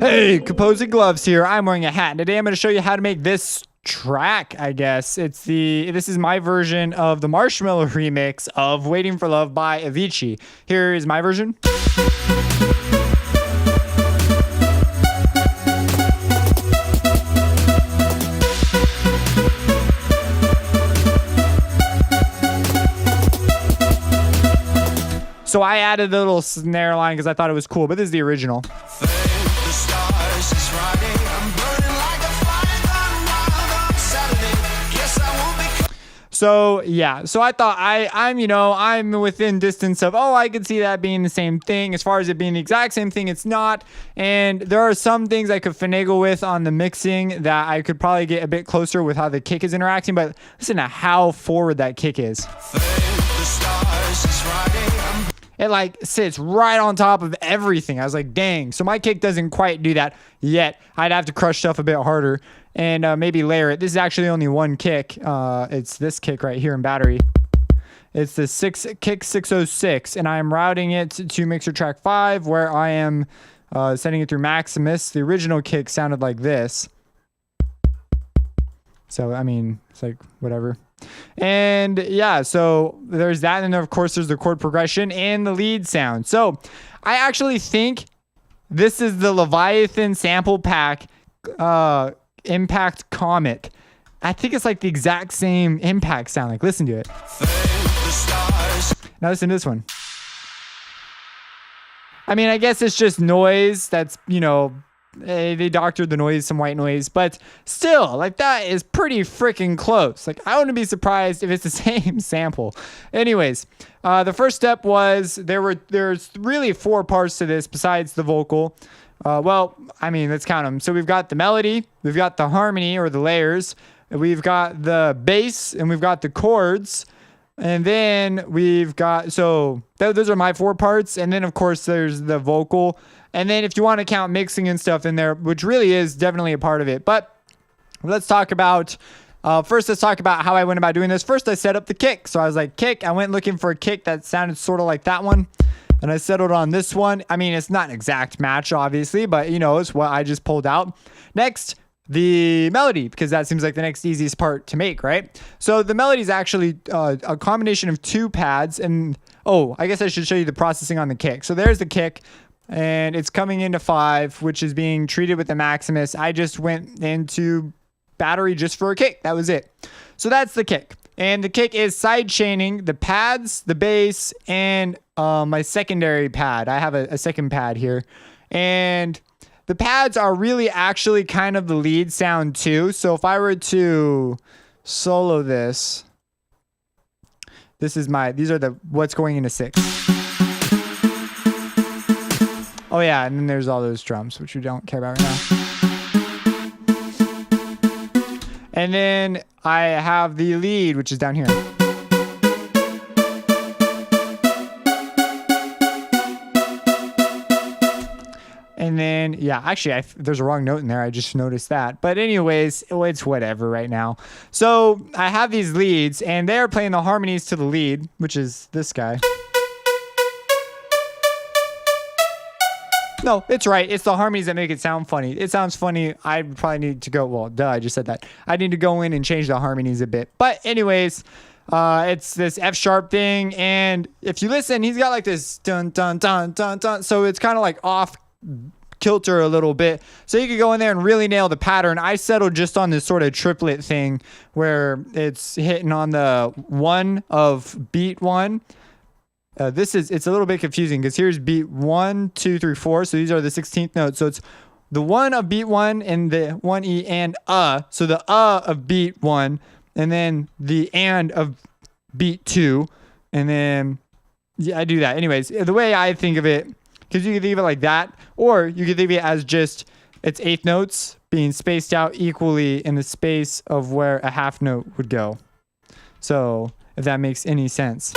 Hey, Composing Gloves here. I'm wearing a hat, and today I'm going to show you how to make this track, I guess. This is my version of the Marshmello remix of Waiting for Love by Avicii. Here is my version. So I added a little snare line because I thought it was cool, but this is the original. So yeah, so I thought I'm within distance of, I could see that being the same thing. As far as it being the exact same thing, it's not. And there are some things I could finagle with on the mixing that I could probably get a bit closer with how the kick is interacting. But listen to how forward that kick is. It like sits right on top of everything. I was like, dang. So my kick doesn't quite do that yet. I'd have to crush stuff a bit harder and maybe layer it. This is actually only one kick. It's this kick right here in battery. It's the kick 606, and I am routing it to mixer track 5, where I am sending it through Maximus. The original kick sounded like this. So I mean, it's like whatever. And yeah, so there's that, and then of course there's the chord progression and the lead sound. So I actually think this is the Leviathan sample pack Impact Comet. I think it's like the exact same impact sound. Like, listen to it. Now listen to this one. I mean, I guess it's just noise. That's, they doctored the noise, some white noise, but still, like, that is pretty freaking close. Like, I wouldn't be surprised if it's the same sample. Anyways, the first step was there's really 4 parts to this besides the vocal. Well, I mean, let's count them. So we've got the melody, we've got the harmony or the layers, we've got the bass, and we've got the chords. And then we've got, so those are my 4 parts. And then of course there's the vocal. And then if you want to count mixing and stuff in there, which really is definitely a part of it. But let's talk about, first let's talk about how I went about doing this. First I set up the kick. So I was like, kick, I went looking for a kick that sounded sort of like that one. And I settled on this one. I mean, it's not an exact match, obviously, but it's what I just pulled out. Next, the melody, because that seems like the next easiest part to make, right? So the melody is actually a combination of 2 pads. And, I guess I should show you the processing on the kick. So there's the kick, and it's coming into 5, which is being treated with the Maximus. I just went into battery just for a kick. That was it. So that's the kick. And the kick is side chaining the pads, the bass, and my secondary pad. I have a second pad here. And the pads are really actually kind of the lead sound too. So if I were to solo this, these are what's going into 6. Oh yeah, and then there's all those drums, which we don't care about right now. And then I have the lead, which is down here. And then, yeah, actually, there's a wrong note in there. I just noticed that. But anyways, it's whatever right now. So I have these leads, and they're playing the harmonies to the lead, which is this guy. No, it's right. It's the harmonies that make it sound funny. It sounds funny. I probably need to go, well, duh, I just said that. I need to go in and change the harmonies a bit. But anyways, it's this F sharp thing. And if you listen, he's got like this dun, dun, dun, dun, dun. So it's kind of like off kilter a little bit. So you could go in there and really nail the pattern. I settled just on this sort of triplet thing where it's hitting on the 1 of beat 1. It's a little bit confusing because here's beat 1, 2, 3, 4. So these are the 16th notes. So it's the 1 of beat 1 and the 1E and So the of beat 1 and then the and of beat 2. And then, yeah, I do that. Anyways, the way I think of it, because you could leave it like that, or you could leave it as just its 8th notes being spaced out equally in the space of where a half note would go. So if that makes any sense.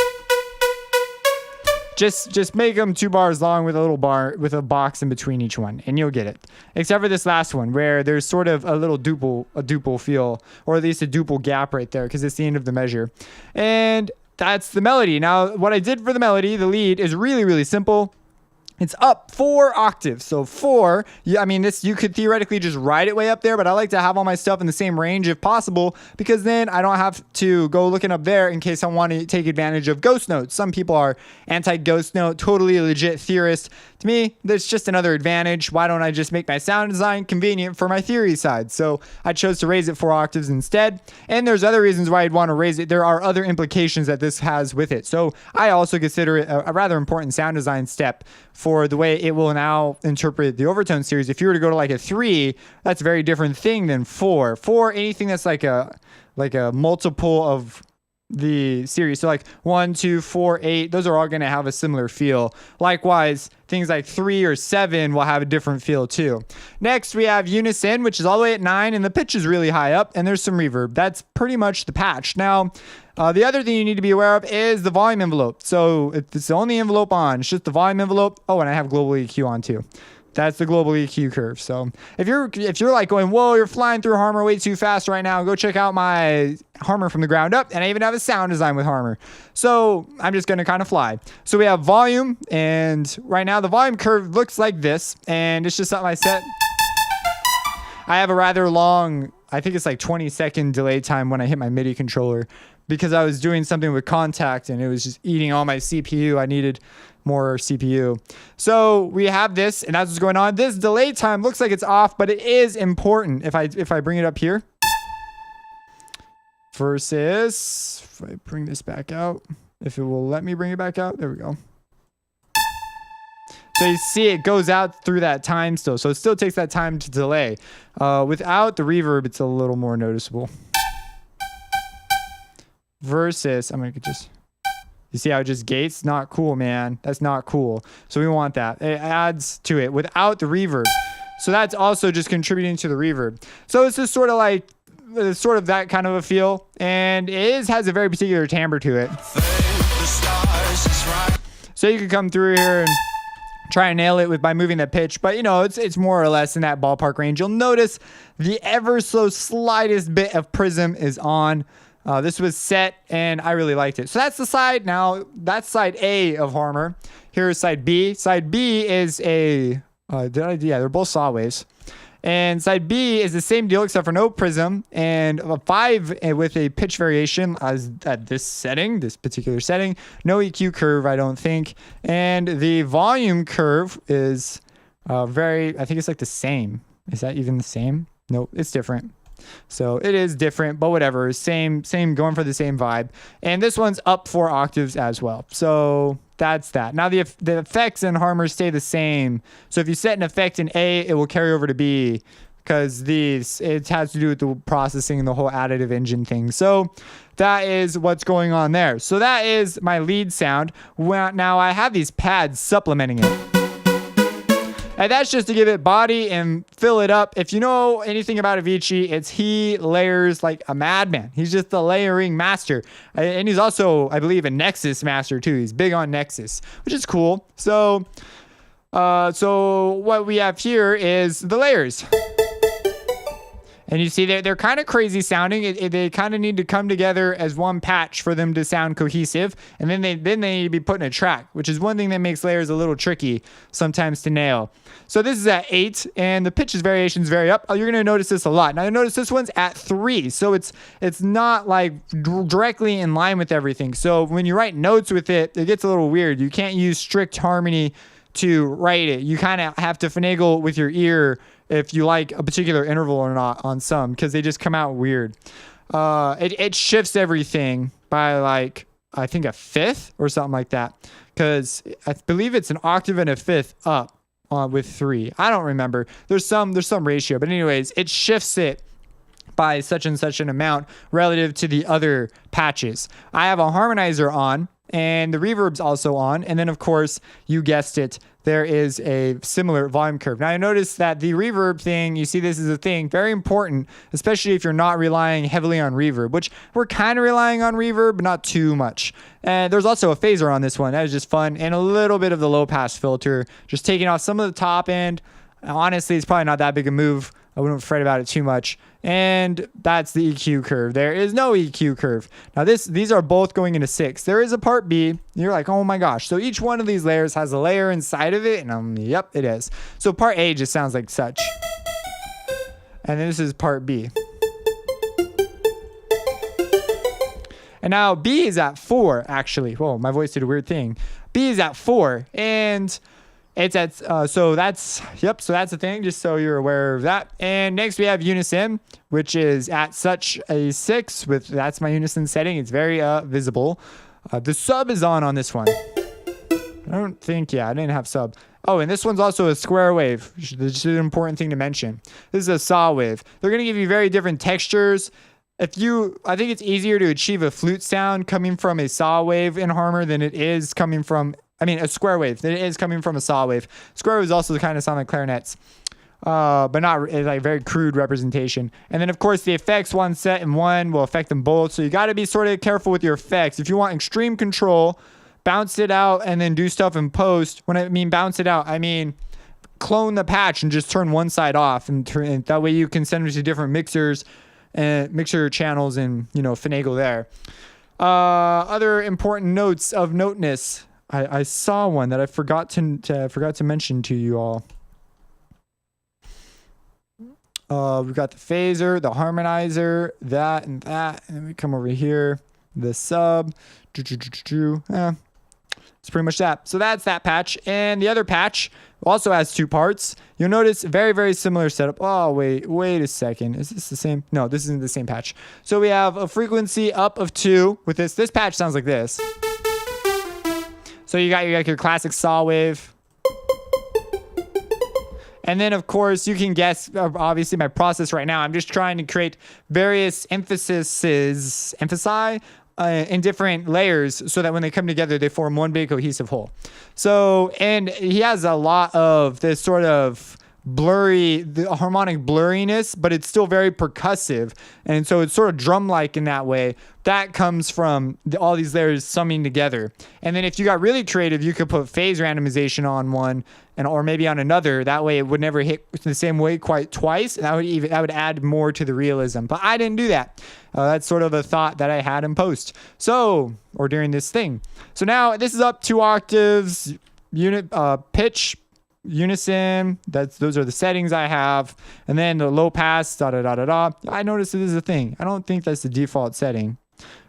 Just make them 2 bars long with a little bar with a box in between each one, and you'll get it. Except for this last one, where there's sort of a little duple feel, or at least a duple gap right there, because it's the end of the measure. And that's the melody. Now, what I did for the melody, the lead, is really, really simple. It's up 4 octaves. So 4, I mean, this, you could theoretically just write it way up there, but I like to have all my stuff in the same range if possible, because then I don't have to go looking up there in case I want to take advantage of ghost notes. Some people are anti-ghost note, totally legit theorists. To me, there's just another advantage. Why don't I just make my sound design convenient for my theory side? So I chose to raise it 4 octaves instead. And there's other reasons why I'd want to raise it. There are other implications that this has with it. So I also consider it a rather important sound design step for the way it will now interpret the overtone series. If you were to go to like a 3, that's a very different thing than 4. 4, anything that's like a multiple of the series. So like 1, 2, 4, 8, those are all going to have a similar feel. Likewise, things like 3 or 7 will have a different feel too. Next, we have unison, which is all the way at 9, and the pitch is really high up, and there's some reverb. That's pretty much the patch. Now, the other thing you need to be aware of is the volume envelope. So it's the only envelope on. It's just the volume envelope. Oh, and I have global EQ on too. That's the global EQ curve. So if you're like going, whoa, you're flying through Harmor way too fast right now, go check out my Harmor from the ground up. And I even have a sound design with Harmor. So I'm just going to kind of fly. So we have volume, and right now the volume curve looks like this, and it's just something I set. I have a rather long, I think it's like 20-second delay time when I hit my MIDI controller, because I was doing something with Contact and it was just eating all my CPU. I needed more CPU. So we have this, and that's what's going on. This delay time looks like it's off, but it is important. If I bring it up here versus if I bring this back out, if it will let me bring it back out, there we go. So you see it goes out through that time still. So it still takes that time to delay. Without the reverb, it's a little more noticeable. Versus, I'm going to just, you see how it just gates? Not cool, man. That's not cool. So we want that. It adds to it without the reverb. So that's also just contributing to the reverb. So it's just sort of like, sort of that kind of a feel. And it has a very particular timbre to it. So you can come through here and try and nail it by moving the pitch, but you know, it's more or less in that ballpark range. You'll notice the ever so slightest bit of prism is on. This was set, and I really liked it. So that's the side. Now that's side A of Harmor. Here's side B. Side B is a yeah, they're both saw waves. And side B is the same deal except for no prism, and a 5 with a pitch variation as at this setting, this particular setting. No EQ curve, I don't think. And the volume curve is I think it's like the same. Is that even the same? Nope, it's different. So it is different, but whatever. Same, going for the same vibe. And this one's up 4 octaves as well. So that's that. Now the effects in Harmor stay the same. So if you set an effect in A, it will carry over to B, because it has to do with the processing and the whole additive engine thing. So that is what's going on there. So that is my lead sound. Well, now I have these pads supplementing it. And that's just to give it body and fill it up. If you know anything about Avicii, he layers like a madman. He's just the layering master. And he's also, I believe, a Nexus master too. He's big on Nexus, which is cool. So what we have here is the layers. And you see they're kind of crazy sounding. They kind of need to come together as one patch for them to sound cohesive. And then they need to be put in a track, which is one thing that makes layers a little tricky sometimes to nail. So this is at 8, and the pitch variations vary up. You're going to notice this a lot. Now you notice this one's at 3. So it's not like directly in line with everything. So when you write notes with it, it gets a little weird. You can't use strict harmony to write it. You kind of have to finagle with your ear if you like a particular interval or not on some, because they just come out weird. It shifts everything by like, I think a fifth or something like that, because I believe it's an octave and a fifth up with 3. I don't remember. There's some ratio, but anyways, it shifts it by such and such an amount relative to the other patches. I have a harmonizer on, and the reverb's also on. And then, of course, you guessed it, there is a similar volume curve. Now, you notice that the reverb thing, you see this is a thing, very important, especially if you're not relying heavily on reverb, which we're kind of relying on reverb, but not too much. And there's also a phaser on this one. That was just fun. And a little bit of the low pass filter, just taking off some of the top end. Honestly, it's probably not that big a move. I wouldn't fret about it too much. And that's the EQ curve. There is no EQ curve. Now these are both going into 6. There is a part B. You're like, oh my gosh. So each one of these layers has a layer inside of it. And yep, it is. So part A just sounds like such. And then this is part B. And now B is at 4, actually. Whoa, my voice did a weird thing. B is at 4. And it's at, so that's the thing, just so you're aware of that. And next we have unison, which is at such a 6 that's my unison setting. It's very visible. The sub is on this one. I don't think, I didn't have sub. Oh, and this one's also a square wave. This is an important thing to mention. This is a saw wave. They're going to give you very different textures. I think it's easier to achieve a flute sound coming from a saw wave in Harmor than it is coming from, a square wave than it is coming from a saw wave. Square waves also kind of sound like clarinets, but not like very crude representation. And then of course the effects one set and one will affect them both. So you got to be sort of careful with your effects. If you want extreme control, bounce it out and then do stuff in post. When I mean bounce it out, I mean clone the patch and just turn one side off, and that way you can send them to different mixers and mixer channels and finagle there. Other important notes of noteness. I saw one that I forgot to mention to you all. We've got the phaser, the harmonizer, that, and then we come over here, the sub. It's pretty much that. So that's that patch. And the other patch also has 2 parts. You'll notice very, very similar setup. Oh, wait a second. Is this the same? No, this isn't the same patch. So we have a frequency up of 2 with this. This patch sounds like this. So you got your classic saw wave. And then, of course, you can guess, obviously, my process right now. I'm just trying to create various emphasi in different layers so that when they come together, they form one big cohesive whole. So, and he has a lot of this sort of the harmonic blurriness, but it's still very percussive. And so it's sort of drum-like in that way. That comes from all these layers summing together. And then if you got really creative, you could put phase randomization on one or maybe on another. That way it would never hit the same way quite twice. And that would add more to the realism. But I didn't do that. That's sort of a thought that I had in post. Or during this thing. So now this is up 2 octaves, pitch, unison. Those are the settings I have. And then the low pass, I noticed this is a thing. I don't think that's the default setting.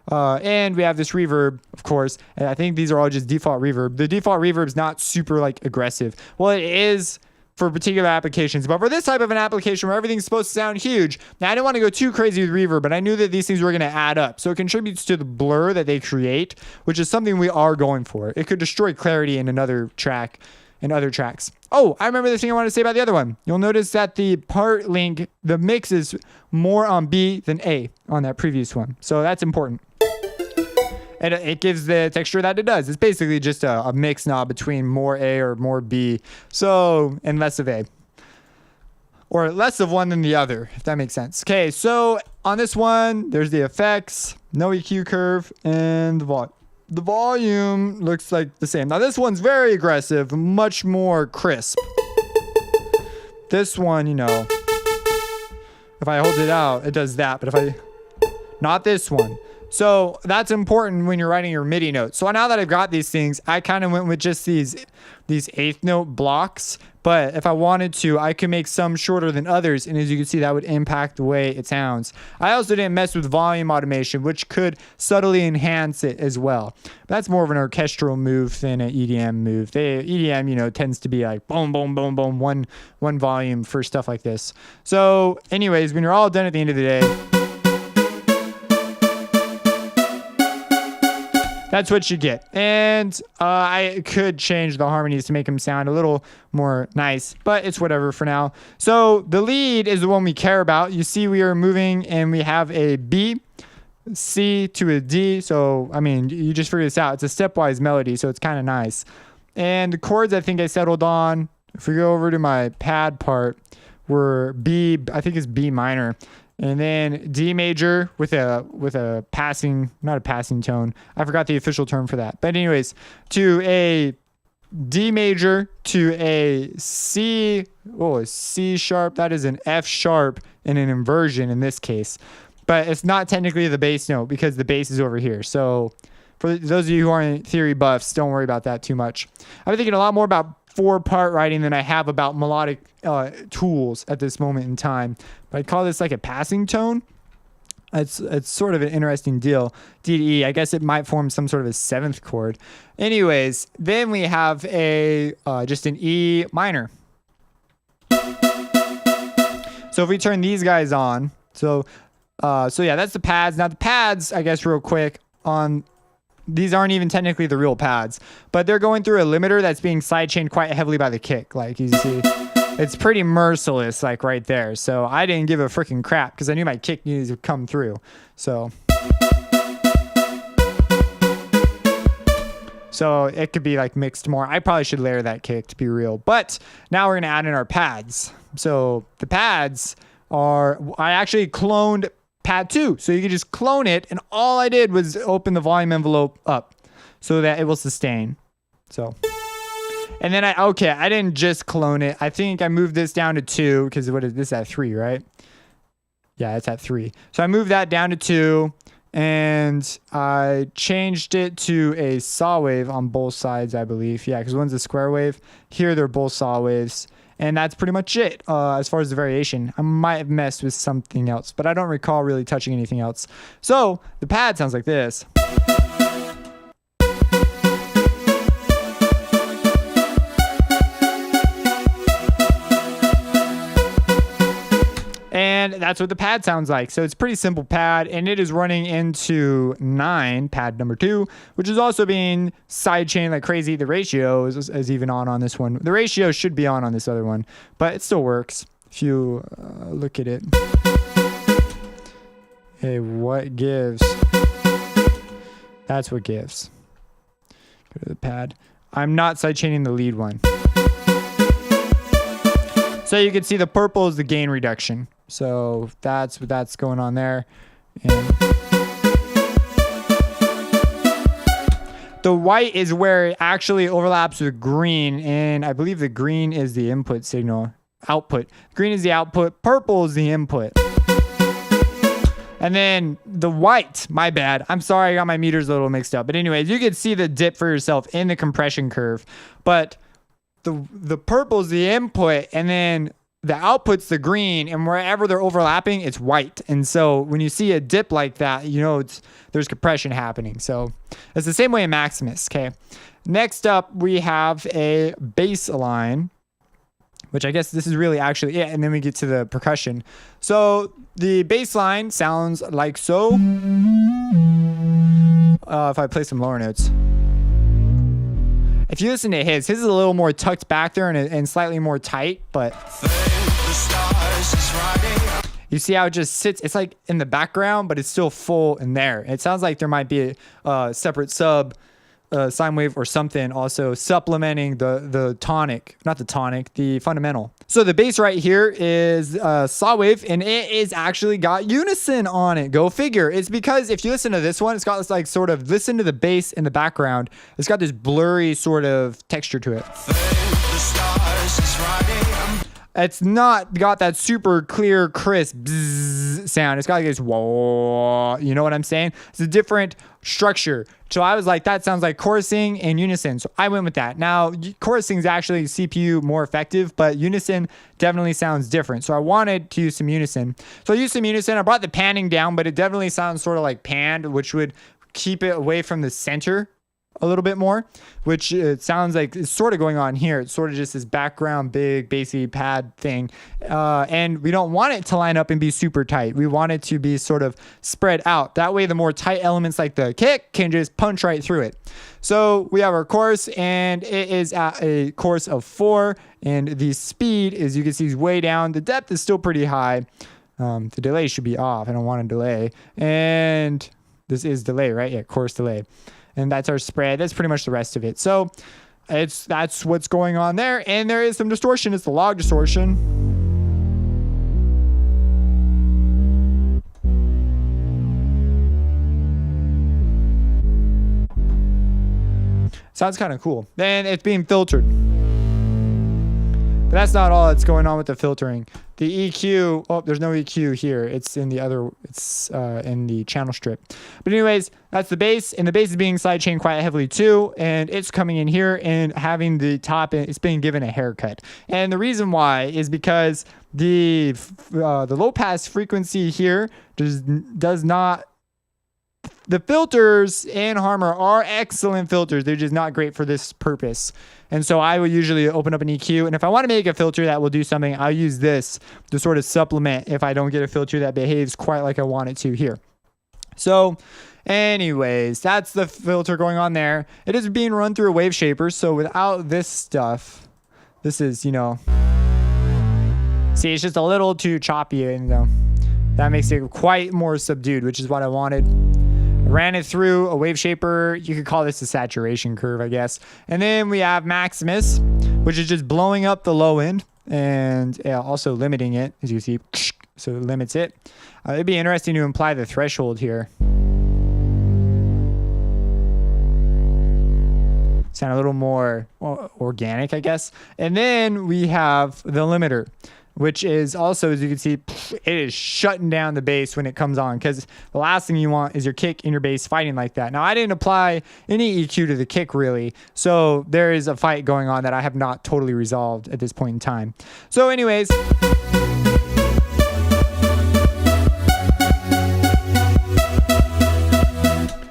And we have this reverb, of course. And I think these are all just default reverb. The default reverb is not super aggressive. Well, it is for particular applications, but for this type of an application where everything's supposed to sound huge, now I didn't want to go too crazy with reverb, but I knew that these things were going to add up. So it contributes to the blur that they create, which is something we are going for. It could destroy clarity in another track and other tracks. Oh, I remember the thing I wanted to say about the other one. You'll notice that the part link, the mix is more on B than A on that previous one. So that's important. And it gives the texture that it does. It's basically just a mix knob between more A or more B. So, and less of A. Or less of one than the other, if that makes sense. Okay, so on this one, there's the effects, no EQ curve, and the volume. The volume looks like the same. Now this one's very aggressive, much more crisp. This one, if I hold it out, it does that. But not this one. So that's important when you're writing your MIDI notes. So now that I've got these things, I kind of went with just these 8th note blocks. But if I wanted to, I could make some shorter than others. And as you can see, that would impact the way it sounds. I also didn't mess with volume automation, which could subtly enhance it as well. But that's more of an orchestral move than an EDM move. EDM, tends to be like boom, boom, boom, boom, one volume for stuff like this. So anyways, when you're all done at the end of the day, that's what you get. And I could change the harmonies to make them sound a little more nice, but it's whatever for now. So the lead is the one we care about. You see we are moving and we have a B, C to a D. So, you just figure this out. It's a stepwise melody, so it's kind of nice. And the chords I think I settled on, if we go over to my pad part, were B, I think it's B minor. And then D major with a passing, not a passing tone. I forgot the official term for that. But anyways, to a D major to a C. Oh, a C sharp. That is an F sharp in an inversion in this case. But it's not technically the bass note because the bass is over here. So for those of you who aren't theory buffs, don't worry about that too much. I'm thinking a lot more about 4-part writing than I have about melodic tools at this moment in time. But I'd call this like a passing tone. It's sort of an interesting deal. D to E, I guess it might form some sort of a 7th chord. Anyways, then we have a just an E minor. So if we turn these guys on, so yeah, that's the pads. Now the pads, I guess real quick, on these aren't even technically the real pads, but they're going through a limiter that's being sidechained quite heavily by the kick, like you see. It's pretty merciless, like right there. So I didn't give a freaking crap because I knew my kick needed to come through. So it could be like mixed more. I probably should layer that kick to be real. But now we're going to add in our pads. So the pads are, I actually cloned pad 2. So you can just clone it. And all I did was open the volume envelope up so that it will sustain. So... And then I didn't just clone it. I think I moved this down to 2 because what is this at 3, right? Yeah, it's at 3. So I moved that down to 2 and I changed it to a saw wave on both sides, I believe. Yeah, because one's a square wave. Here they're both saw waves. And that's pretty much it as far as the variation. I might have messed with something else, but I don't recall really touching anything else. So the pad sounds like this. And that's what the pad sounds like. So it's a pretty simple pad, and it is running into 9, pad number 2, which is also being sidechained like crazy. The ratio is even on this one. The ratio should be on this other one, but it still works if you look at it. Hey, what gives? That's what gives. Go to the pad. I'm not sidechaining the lead one. So you can see the purple is the gain reduction. So that's going on there. And the white is where it actually overlaps with green. And I believe the green is the input signal. Output. Green is the output. Purple is the input. And then the white, my bad. I'm sorry, I got my meters a little mixed up. But anyways, you can see the dip for yourself in the compression curve. But the purple is the input, and then the output's the green, and wherever they're overlapping, it's white. And so when you see a dip like that, you know there's compression happening. So it's the same way in Maximus, okay? Next up, we have a bass line, which I guess this is really actually it, and then we get to the percussion. So the bass line sounds like so. If I play some lower notes. If you listen to his is a little more tucked back there and slightly more tight, but you see how it just sits, it's like in the background, but it's still full in there. It sounds like there might be a separate sine wave or something also supplementing the tonic, not the tonic, the fundamental. So the bass right here is saw wave, and it is actually got unison on it. Go figure. It's because if you listen to this one, it's got this like sort of, listen to the bass in the background. It's got this blurry sort of texture to it. It's not got that super clear, crisp bzzz sound. It's got like this whoa, you know what I'm saying? It's a different structure. So I was like, that sounds like chorusing and unison. So I went with that. Now, chorusing is actually CPU more effective, but unison definitely sounds different. So I wanted to use some unison. So I used some unison. I brought the panning down, but it definitely sounds sort of like panned, which would keep it away from the center a little bit more, which it sounds like it's sort of going on here. It's sort of just this background, big, bassy pad thing. And we don't want it to line up and be super tight. We want it to be sort of spread out. That way, the more tight elements like the kick can just punch right through it. So we have our chorus, and it is at a chorus of 4. And the speed, as you can see, is way down. The depth is still pretty high. The delay should be off. I don't want a delay. And this is delay, right? Yeah, chorus delay. And that's our spread. That's pretty much the rest of it. So that's what's going on there. And there is some distortion. It's the log distortion. Sounds kind of cool. Then it's being filtered. But that's not all that's going on with the filtering. The EQ, oh, there's no EQ here. It's in the other, it's in the channel strip. But anyways, that's the bass, and the bass is being sidechained quite heavily too, and it's coming in here and having the top, it's being given a haircut. And the reason why is because the low pass frequency here does not. The filters in Harmor are excellent filters. They're just not great for this purpose. And so I will usually open up an EQ. And if I want to make a filter that will do something, I'll use this to sort of supplement if I don't get a filter that behaves quite like I want it to here. So anyways, that's the filter going on there. It is being run through a wave shaper. So without this stuff, this is, you know, see, it's just a little too choppy. And that makes it quite more subdued, which is what I wanted. Ran it through a wave shaper. You could call this a saturation curve, I guess. And then we have Maximus, which is just blowing up the low end and also limiting it, as you see. So it limits it. It'd be interesting to imply the threshold here. Sound a little more organic, I guess. And then we have the limiter, which is also, as you can see, it is shutting down the bass when it comes on, because the last thing you want is your kick and your bass fighting like that. Now, I didn't apply any EQ to the kick, really, so there is a fight going on that I have not totally resolved at this point in time. So anyways,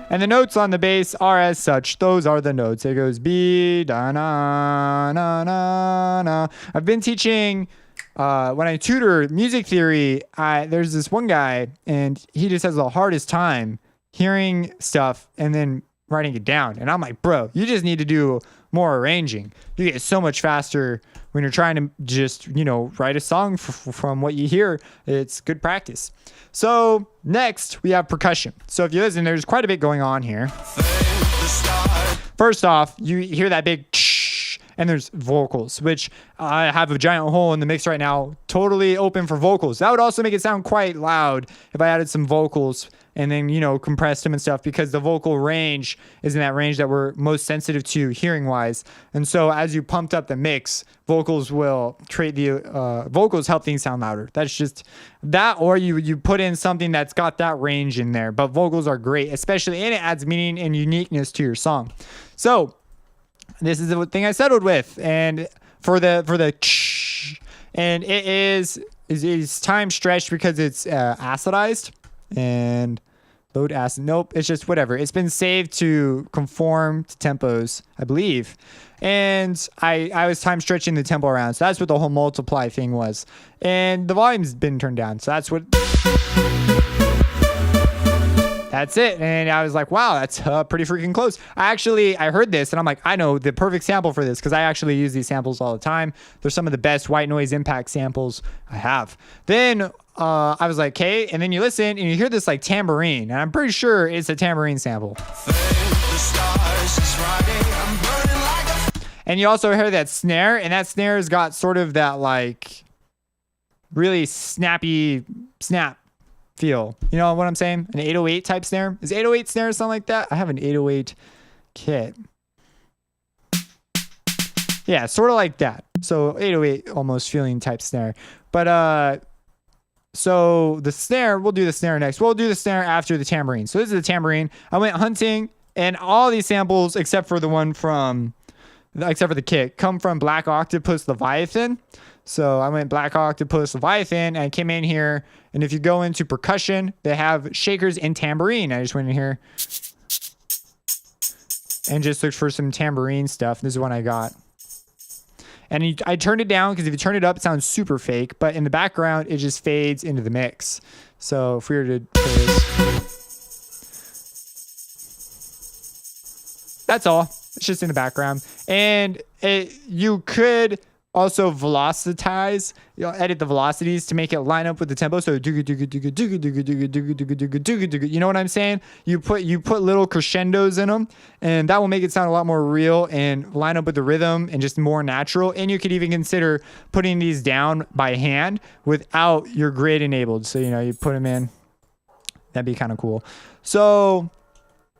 and the notes on the bass are as such. Those are the notes. It goes B, da, na, na, na, na. I've been teaching... when I tutor music theory, there's this one guy, and he just has the hardest time hearing stuff and then writing it down. And I'm like, bro, you just need to do more arranging. You get so much faster when you're trying to just, you know, write a song from what you hear. It's good practice. So next, we have percussion. So if you listen, there's quite a bit going on here. First off, you hear that big and there's vocals, which I have a giant hole in the mix right now, totally open for vocals. That would also make it sound quite loud if I added some vocals and then, you know, compressed them and stuff, because the vocal range is in that range that we're most sensitive to hearing wise. And so as you pumped up the mix, vocals will trade the vocals help things sound louder. That's just that, or you put in something that's got that range in there. But vocals are great, especially, and it adds meaning and uniqueness to your song. So this is the thing I settled with, and for the and it is time stretched because it's acidized and load acid. Nope, it's just whatever. It's been saved to conform to tempos, I believe, and I was time stretching the tempo around. So that's what the whole multiply thing was, and the volume's been turned down. So that's what. That's it. And I was like, wow, that's pretty freaking close. I heard this and I'm like, I know the perfect sample for this, because I actually use these samples all the time. They're some of the best white noise impact samples I have. Then I was like, okay. And then you listen and you hear this like tambourine, and I'm pretty sure it's a tambourine sample. And you also hear that snare, and that snare has got sort of that like really snappy snap feel. You know what I'm saying? An 808 type snare. Is 808 snare something like that? I have an 808 kit. Yeah, sort of like that. So 808 almost feeling type snare. But so the snare, we'll do the snare next. We'll do the snare after the tambourine. So this is the tambourine. I went hunting, and all these samples except for the kick come from Black Octopus Leviathan. So I went Black Octopus Leviathan, and I came in here, and if you go into percussion, they have shakers and tambourine. I just went in here and just looked for some tambourine stuff. This is what I got. And I turned it down, because if you turn it up, it sounds super fake, but in the background, it just fades into the mix. So if we were to play this, that's all. It's just in the background. And you could also velocitize, edit the velocities to make it line up with the tempo. So you know what I'm saying? You put little crescendos in them, and that will make it sound a lot more real and line up with the rhythm and just more natural. And you could even consider putting these down by hand without your grid enabled. So, you know, you put them in. That'd be kind of cool. So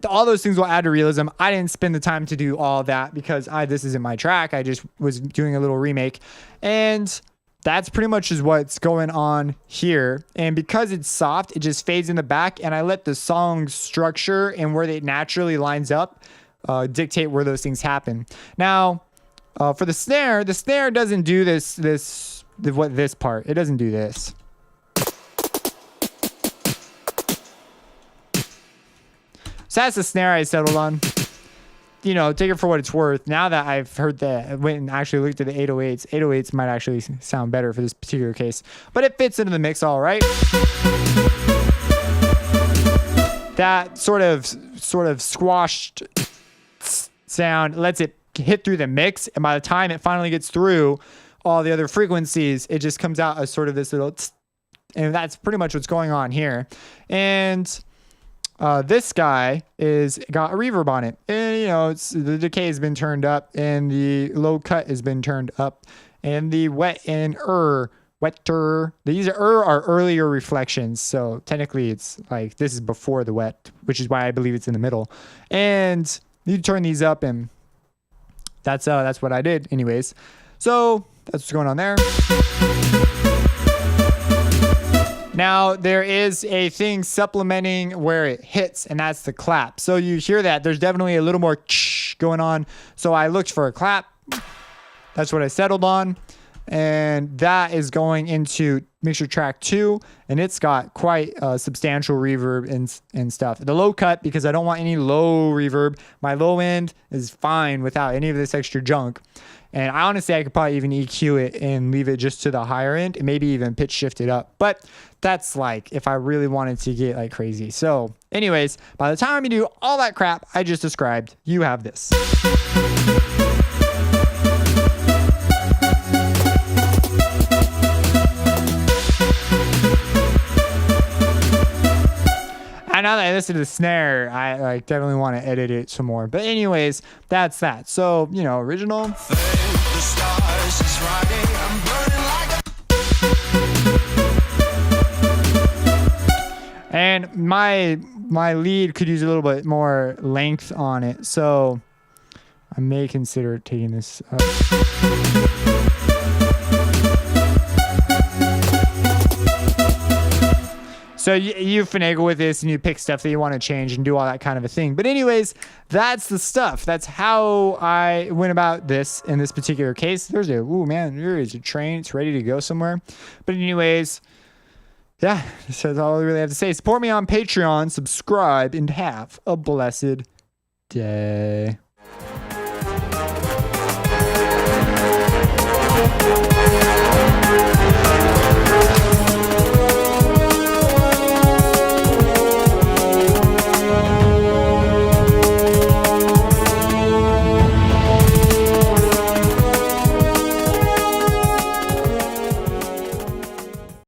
all those things will add to realism. I didn't spend the time to do all that because this isn't my track. I just was doing a little remake, and that's pretty much is what's going on here. And because it's soft, it just fades in the back, and I let the song structure and where it naturally lines up dictate where those things happen. Now, for the snare doesn't do this part. It doesn't do this. So that's the snare I settled on. You know, take it for what it's worth. Now that I've heard that, I went and actually looked at the 808s. 808s might actually sound better for this particular case, but it fits into the mix all right. That sort of squashed sound lets it hit through the mix, and by the time it finally gets through all the other frequencies, it just comes out as sort of this little and that's pretty much what's going on here. And this guy got a reverb on it, and you know the decay has been turned up, and the low cut has been turned up, and the wet and wetter. These are earlier reflections, so technically it's like this is before the wet, which is why I believe it's in the middle. And you turn these up, and that's what I did, anyways. So that's what's going on there. Now, there is a thing supplementing where it hits, and that's the clap. So you hear that. There's definitely a little more going on. So I looked for a clap. That's what I settled on. And that is going into mixture track 2, and it's got quite substantial reverb and stuff. The low cut, because I don't want any low reverb. My low end is fine without any of this extra junk. And honestly, I could probably even EQ it and leave it just to the higher end and maybe even pitch shift it up. But that's like if I really wanted to get like crazy. So anyways, by the time you do all that crap I just described, you have this. And now that I listen to the snare, I like definitely want to edit it some more. But anyways, that's that. So, you know, original. And my lead could use a little bit more length on it, so I may consider taking this up. So you finagle with this and you pick stuff that you want to change and do all that kind of a thing. But anyways, that's the stuff. That's how I went about this in this particular case. There is a train. It's ready to go somewhere. But anyways, yeah, that's all I really have to say. Support me on Patreon, subscribe, and have a blessed day.